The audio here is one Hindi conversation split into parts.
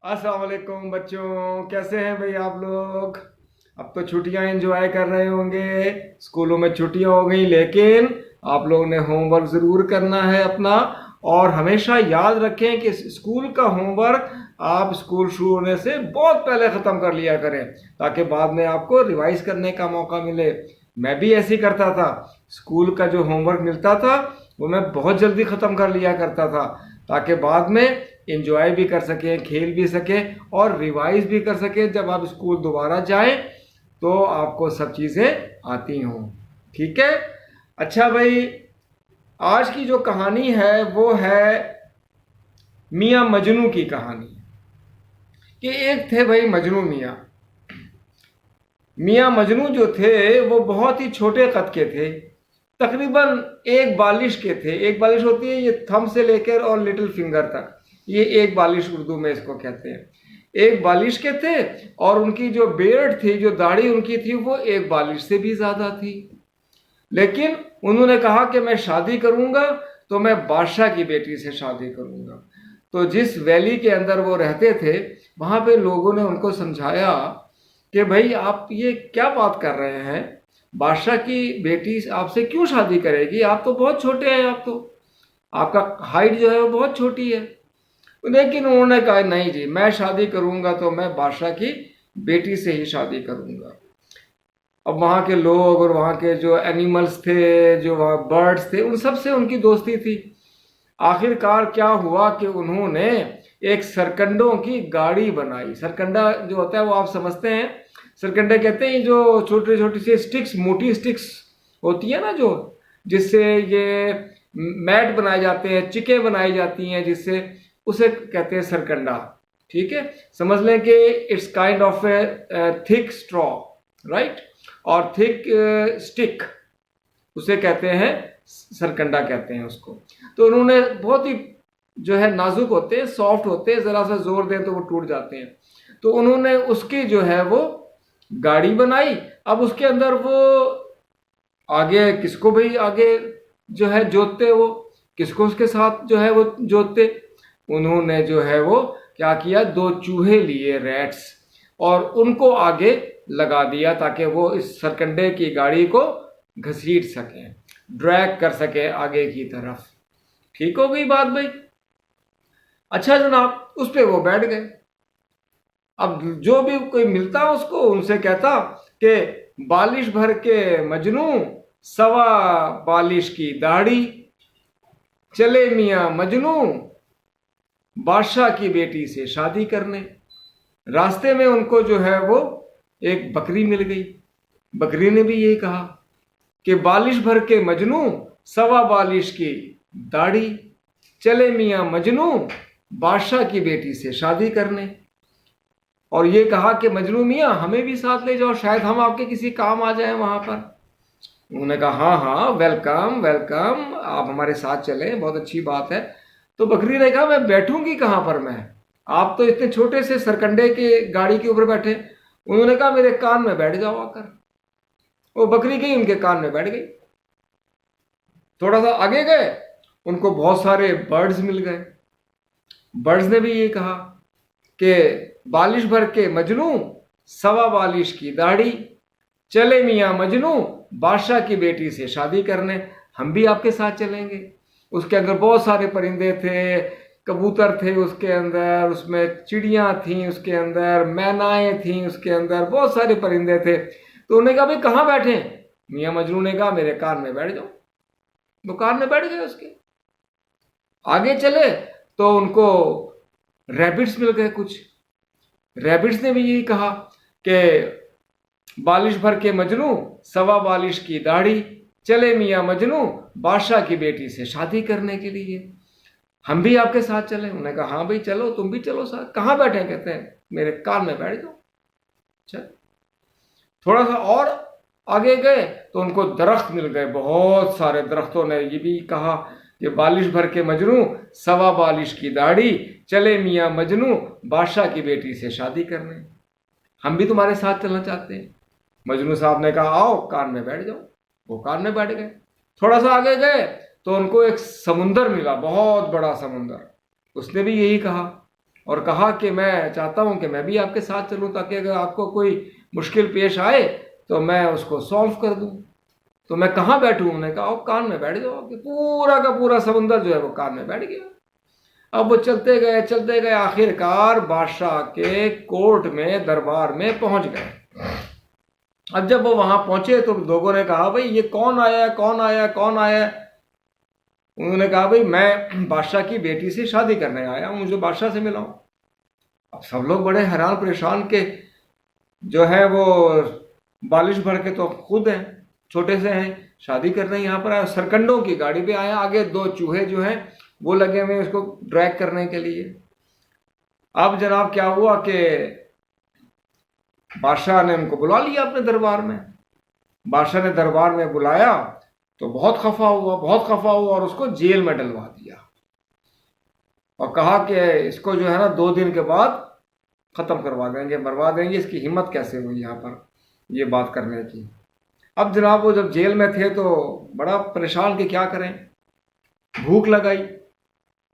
अस्सलाम वालेकुम बच्चों, कैसे हैं भाई आप लोग। अब तो छुट्टियां एंजॉय कर रहे होंगे। स्कूलों में छुट्टियां हो गई, लेकिन आप लोगों ने होमवर्क ज़रूर करना है अपना। और हमेशा याद रखें कि स्कूल का होमवर्क आप स्कूल शुरू होने से बहुत पहले ख़त्म कर लिया करें, ताकि बाद में आपको रिवाइज करने का मौका मिले। मैं भी ऐसे ही करता था। स्कूल का जो होमवर्क मिलता था वो मैं बहुत जल्दी ख़त्म कर लिया करता था, ताकि बाद में इंजॉय भी कर सकें, खेल भी सकें और रिवाइज भी कर सकें। जब आप स्कूल दोबारा जाएं तो आपको सब चीज़ें आती हों। ठीक है। अच्छा भाई, आज की जो कहानी है वो है मियाँ मजनू की कहानी। कि एक थे भाई मजनू मियाँ। मियाँ मजनू जो थे वो बहुत ही छोटे कद के थे, तकरीबन एक बालिश के थे। एक बालिश होती है ये थंब से लेकर और लिटिल फिंगर तक, ये एक बालिश उर्दू में इसको कहते हैं। एक बालिश के थे और उनकी जो बेर्ड थी, जो दाढ़ी उनकी थी, वो एक बालिश से भी ज्यादा थी। लेकिन उन्होंने कहा कि मैं शादी करूंगा तो मैं बादशाह की बेटी से शादी करूंगा। तो जिस वैली के अंदर वो रहते थे, वहां पे लोगों ने उनको समझाया कि भाई आप ये क्या बात कर रहे हैं, बादशाह की बेटी आपसे क्यों शादी करेगी, आप तो बहुत छोटे हैं, आप तो आपका हाइट जो है वो बहुत छोटी है। लेकिन उन्होंने कहा नहीं जी, मैं शादी करूंगा तो मैं बादशाह की बेटी से ही शादी करूंगा। अब वहाँ के लोग और वहाँ के जो एनिमल्स थे, जो वहाँ बर्ड्स थे, उन सब से उनकी दोस्ती थी। आखिरकार क्या हुआ कि उन्होंने एक सरकंडों की गाड़ी बनाई। सरकंडा जो होता है वो आप समझते हैं। सरकंडे कहते हैं जो छोटी छोटी सी स्टिक्स, मोटी स्टिक्स होती है ना, जो जिससे ये मैट बनाए जाते हैं, चिके बनाई जाती हैं, जिससे उसे कहते हैं सरकंडा। ठीक है, समझ लें कि it's kind of A thick straw, right. और थिक स्टिक उसे कहते हैं सरकंडा कहते हैं उसको। तो उन्होंने बहुत ही जो है नाजुक होते हैं, सॉफ्ट होते हैं, जरा सा जोर दें तो वो टूट जाते हैं। तो उन्होंने उसकी जो है वो गाड़ी बनाई। अब उसके अंदर वो आगे किसको भाई आगे जो है जोतते, वो किसको उसके साथ जो है वो जोतते। उन्होंने जो है वो क्या किया, दो चूहे लिए, रैट्स, और उनको आगे लगा दिया ताकि वो इस सरकंडे की गाड़ी को घसीट सकें, ड्रैग कर सके आगे की तरफ। ठीक हो गई बात भाई। अच्छा जनाब, उस पे वो बैठ गए। अब जो भी कोई मिलता उसको उनसे कहता कि बालिश भर के मजनू, सवा बालिश की दाढ़ी, चले मियाँ मजनू बादशाह की बेटी से शादी करने। रास्ते में उनको जो है वो एक बकरी मिल गई। बकरी ने भी यही कहा कि बालिश भर के मजनू, सवा बालिश की दाढ़ी, चले मियाँ मजनू बादशाह की बेटी से शादी करने। और ये कहा कि मजनू मियाँ हमें भी साथ ले जाओ, शायद हम आपके किसी काम आ जाएं वहां पर। उन्होंने कहा हाँ हाँ, वेलकम वेलकम, आप हमारे साथ चले, बहुत अच्छी बात है। तो बकरी ने कहा मैं बैठूंगी कहाँ पर, मैं, आप तो इतने छोटे से सरकंडे के गाड़ी के ऊपर बैठे। उन्होंने कहा मेरे कान में बैठ जाओ आकर। वो बकरी गई, उनके कान में बैठ गई। थोड़ा सा आगे गए, उनको बहुत सारे बर्ड्स मिल गए। बर्ड्स ने भी ये कहा कि बालिश भर के मजनू, सवा बालिश की दाढ़ी, चले मियाँ मजनू बादशाह की बेटी से शादी करने, हम भी आपके साथ चलेंगे। उसके अंदर बहुत सारे परिंदे थे, कबूतर थे उसके अंदर, उसमें चिड़ियाँ थीं उसके अंदर, मैनाएं थीं उसके अंदर, बहुत सारे परिंदे थे। तो उन्होंने कहा भाई कहाँ बैठे। मियाँ मजनू ने कहा मेरे कान में बैठ जाओ। तो कान में बैठ गए उसके। आगे चले तो उनको रैबिट्स मिल गए कुछ। रैबिट्स ने भी यही कहा कि बालिश भर के मजनू, सवा बालिश की दाढ़ी, चले मियाँ मजनू बादशाह की बेटी से शादी करने के लिए, हम भी आपके साथ चले। उन्होंने कहा हाँ भाई चलो, तुम भी चलो साथ। कहाँ बैठे, कहते हैं मेरे कान में बैठ जाओ। चल, थोड़ा सा और आगे गए तो उनको दरख्त मिल गए, बहुत सारे दरख्तों ने ये भी कहा कि बालिश भर के मजनू, सवा बालिश की दाढ़ी, चले मियाँ मजनू बादशाह की बेटी से शादी करने, हम भी तुम्हारे साथ चलना चाहते हैं। मजनू साहब ने कहा आओ कान में बैठ जाओ। वो कान में बैठ गए। थोड़ा सा आगे गए तो उनको एक समुंदर मिला, बहुत बड़ा समुंदर। उसने भी यही कहा। और कहा कि मैं चाहता हूं कि मैं भी आपके साथ चलूं, ताकि अगर आपको कोई मुश्किल पेश आए तो मैं उसको सॉल्व कर दूं। तो मैं कहाँ बैठूं? उन्होंने कहा आप कान में बैठ जाओ। कि पूरा का पूरा समंदर जो है वो कान में बैठ गया। अब वो चलते गए, आखिरकार बादशाह के कोर्ट में, दरबार में पहुंच गए। अब जब वो वहां पहुंचे तो लोगों ने कहा भाई ये कौन आया, कौन आया, कौन आया? उन्होंने कहा भाई मैं बादशाह की बेटी से शादी करने आया हूं, मुझे बादशाह से मिलाओ। अब सब लोग बड़े हैरान परेशान के जो है वो बालिश भर के तो खुद हैं, छोटे से हैं, शादी करने यहाँ पर आए, सरकंडों की गाड़ी पे आए, आगे दो चूहे जो हैं वो लगे हुए उसको ड्रैग करने के लिए। अब जनाब क्या हुआ कि बादशाह ने उनको बुला लिया अपने दरबार में। बादशाह ने दरबार में बुलाया तो बहुत खफा हुआ और उसको जेल में डलवा दिया और कहा कि इसको जो है ना 2 दिन के बाद खत्म करवा देंगे, मरवा देंगे। इसकी हिम्मत कैसे हुई यहाँ पर ये बात करने की। अब जनाब वो जब जेल में थे तो बड़ा परेशान कि क्या करें। भूख लगाई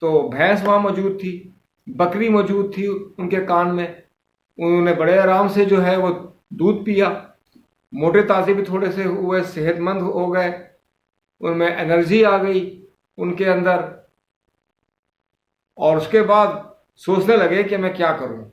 तो भैंस वहाँ मौजूद थी, बकरी मौजूद थी उनके कान में। उन्होंने बड़े आराम से जो है वो दूध पिया, मोटे ताजे भी थोड़े से हुए, सेहतमंद हो गए, उनमें एनर्जी आ गई उनके अंदर। और उसके बाद सोचने लगे कि मैं क्या करूं।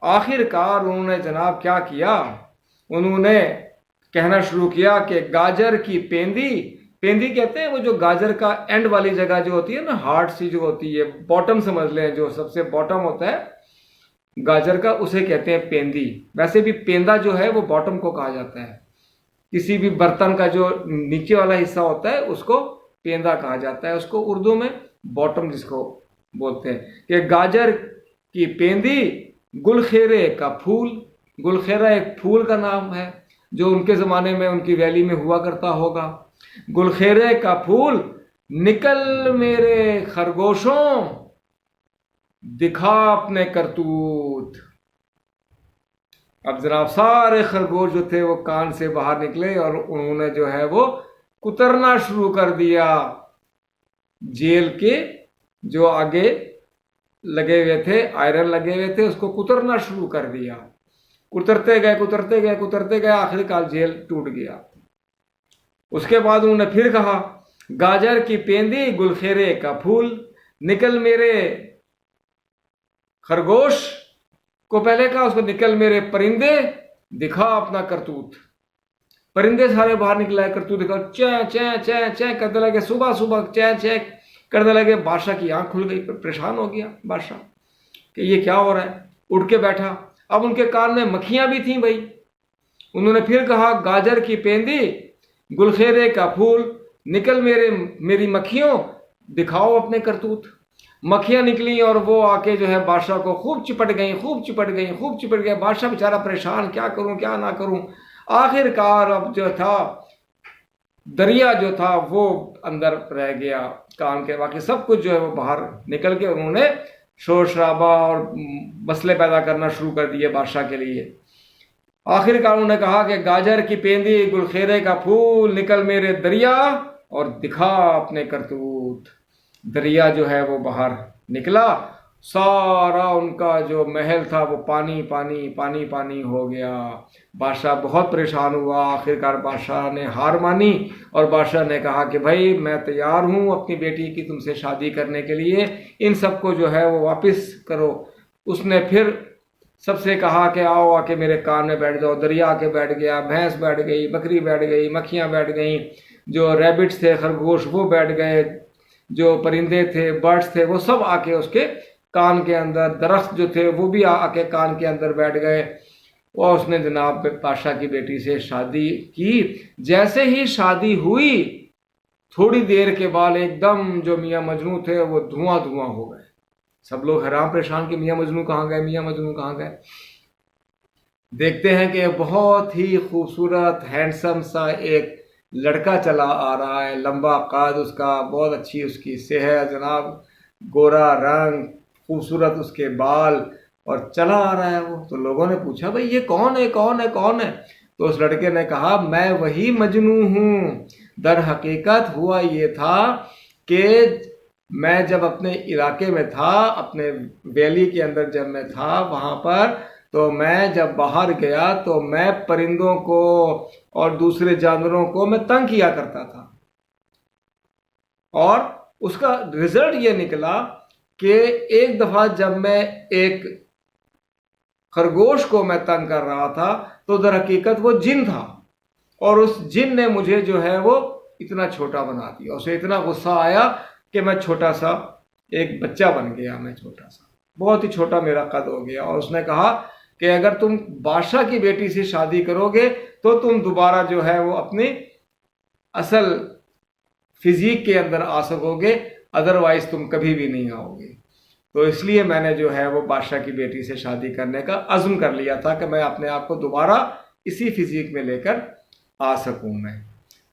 आखिरकार उन्होंने जनाब क्या किया, उन्होंने कहना शुरू किया कि गाजर की पेंदी, पेंदी कहते हैं वो जो गाजर का एंड वाली जगह जो होती है ना, हार्ड सी जो होती है, बॉटम समझ लें, जो सबसे बॉटम होता है गाजर का, उसे कहते हैं पेंदी। वैसे भी पेंदा जो है वो बॉटम को कहा जाता है। किसी भी बर्तन का जो नीचे वाला हिस्सा होता है उसको पेंदा कहा जाता है, उसको उर्दू में बॉटम जिसको बोलते हैं। कि गाजर की पेंदी, गुलखेरे का फूल। गुलखेरा एक फूल का नाम है जो उनके ज़माने में उनकी वैली में हुआ करता होगा। गुलखेरे का फूल, निकल मेरे खरगोशों, दिखा अपने करतूत। अब जनाब सारे खरगोश जो थे वो कान से बाहर निकले और उन्होंने जो है वो कुतरना शुरू कर दिया। जेल के जो आगे लगे हुए थे, आयरन लगे हुए थे, उसको कुतरना शुरू कर दिया। कुतरते गए, आखिरकार जेल टूट गया। उसके बाद उन्होंने फिर कहा, गाजर की पेंदी, गुलखेरे का फूल, निकल मेरे खरगोश को पहले कहा, उसको निकल मेरे परिंदे, दिखा अपना करतूत। परिंदे सारे बाहर निकला, करतूत दिखा, चै चै चै चै करने लगे, सुबह सुबह चै चै करने लगे। बादशाह की आंख खुल गई, परेशान हो गया बादशाह कि ये क्या हो रहा है। उठ के बैठा। अब उनके कान में मक्खियां भी थीं भाई। उन्होंने फिर कहा, गाजर की पेंदी, गुलखेरे का फूल, निकल मेरी मक्खियों, दिखाओ अपने करतूत। मक्खियां निकली और वो आके जो है बादशाह को खूब चिपट गई। बादशाह बेचारा परेशान, क्या करूं क्या ना करूं। आखिरकार अब जो था दरिया जो था वो अंदर रह गया कान के, बाकी सब कुछ जो है वो बाहर निकल के उन्होंने शोर शराबा और मसले पैदा करना शुरू कर दिए बादशाह के लिए। आखिरकार उन्होंने कहा कि गाजर की पेंदी, गुलखेरे का फूल, निकल मेरे दरिया और दिखा अपने करतूत। दरिया जो है वो बाहर निकला, सारा उनका जो महल था वो पानी हो गया। बादशाह बहुत परेशान हुआ। आखिरकार बादशाह ने हार मानी और बादशाह ने कहा कि भाई मैं तैयार हूँ अपनी बेटी की तुमसे शादी करने के लिए, इन सबको जो है वो वापस करो। उसने फिर सबसे कहा कि आओ आके मेरे कान में बैठ जाओ। दरिया आके बैठ गया, भैंस बैठ गई, बकरी बैठ गई, मक्खियाँ बैठ गईं, जो रैबिट्स थे खरगोश वो बैठ गए, जो परिंदे थे बर्ड्स थे वो सब आके उसके कान के अंदर, दरख्त जो थे वो भी आके कान के अंदर बैठ गए। और उसने जनाब बादशाह की बेटी से शादी की। जैसे ही शादी हुई थोड़ी देर के बाद एकदम जो मियाँ मजनू थे वो धुआं हो गए। सब लोग हैरान परेशान कि मियाँ मजनू कहाँ गए। देखते हैं कि बहुत ही खूबसूरत हैंडसम सा एक लड़का चला आ रहा है, लंबा कद उसका, बहुत अच्छी उसकी सेहत जनाब, गोरा रंग, खूबसूरत उसके बाल, और चला आ रहा है वो। तो लोगों ने पूछा भाई ये कौन है। तो उस लड़के ने कहा मैं वही मजनू हूँ। दर हकीकत हुआ ये था कि मैं जब अपने इलाके में था, अपने वैली के अंदर जब मैं था वहाँ पर, तो मैं जब बाहर गया तो मैं परिंदों को और दूसरे जानवरों को मैं तंग किया करता था, और उसका रिजल्ट ये निकला कि एक दफ़ा जब मैं एक खरगोश को मैं तंग कर रहा था तो दर हकीकत वो जिन था, और उस जिन ने मुझे जो है वो इतना छोटा बना दिया। उसे इतना गुस्सा आया कि मैं छोटा सा एक बच्चा बन गया, मैं छोटा सा, बहुत ही छोटा मेरा कद हो गया। और उसने कहा कि अगर तुम बादशाह की बेटी से शादी करोगे तो तुम दोबारा जो है वो अपनी असल फिजिक के अंदर आ सकोगे, अदरवाइज तुम कभी भी नहीं आओगे। तो इसलिए मैंने जो है वो बादशाह की बेटी से शादी करने का अज़्म कर लिया था कि मैं अपने आप को दोबारा इसी फिजिक में लेकर आ सकूं मैं।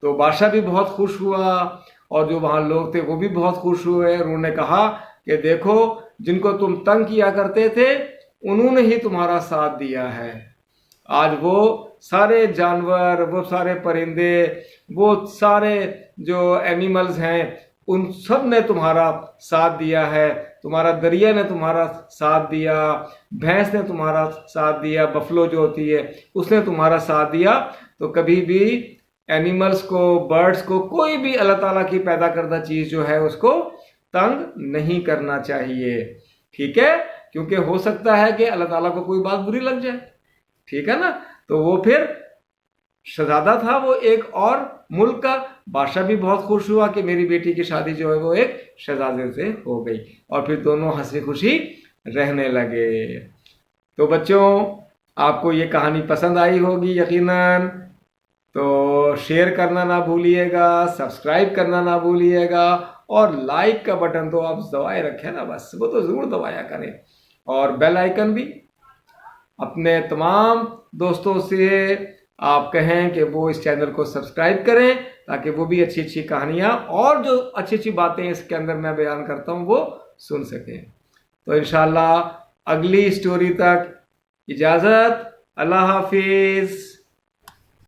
तो बादशाह भी बहुत खुश हुआ, और जो वहाँ लोग थे वो भी बहुत खुश हुए। उन्होंने कहा कि देखो, जिनको तुम तंग किया करते थे उन्होंने ही तुम्हारा साथ दिया है। आज वो सारे जानवर, वो सारे परिंदे, वो सारे जो एनिमल्स हैं, उन सब ने तुम्हारा साथ दिया है। तुम्हारा दरिया ने तुम्हारा साथ दिया, भैंस ने तुम्हारा साथ दिया, बफलो जो होती है उसने तुम्हारा साथ दिया। तो कभी भी एनिमल्स को, बर्ड्स को, कोई भी अल्लाह ताला की पैदा करदा चीज़ जो है उसको तंग नहीं करना चाहिए, ठीक है? क्योंकि हो सकता है कि अल्लाह ताला को कोई बात बुरी लग जाए, ठीक है ना? तो वो फिर शहजादा था वो एक और मुल्क का, बादशाह भी बहुत खुश हुआ कि मेरी बेटी की शादी जो है वो एक शहजादे से हो गई, और फिर दोनों हंसी खुशी रहने लगे। तो बच्चों, आपको ये कहानी पसंद आई होगी यकीनन, तो शेयर करना ना भूलिएगा, सब्सक्राइब करना ना भूलिएगा, और लाइक का बटन तो आप दबाए रखें ना, बस वो तो ज़रूर दबाया करें, और बेल आइकन भी अपने तमाम दोस्तों से आप कहें कि वो इस चैनल को सब्सक्राइब करें, ताकि वो भी अच्छी अच्छी कहानियाँ और जो अच्छी अच्छी बातें इसके अंदर मैं बयान करता हूँ वो सुन सकें। तो इंशाल्लाह अगली स्टोरी तक इजाज़त, अल्लाह हाफिज़।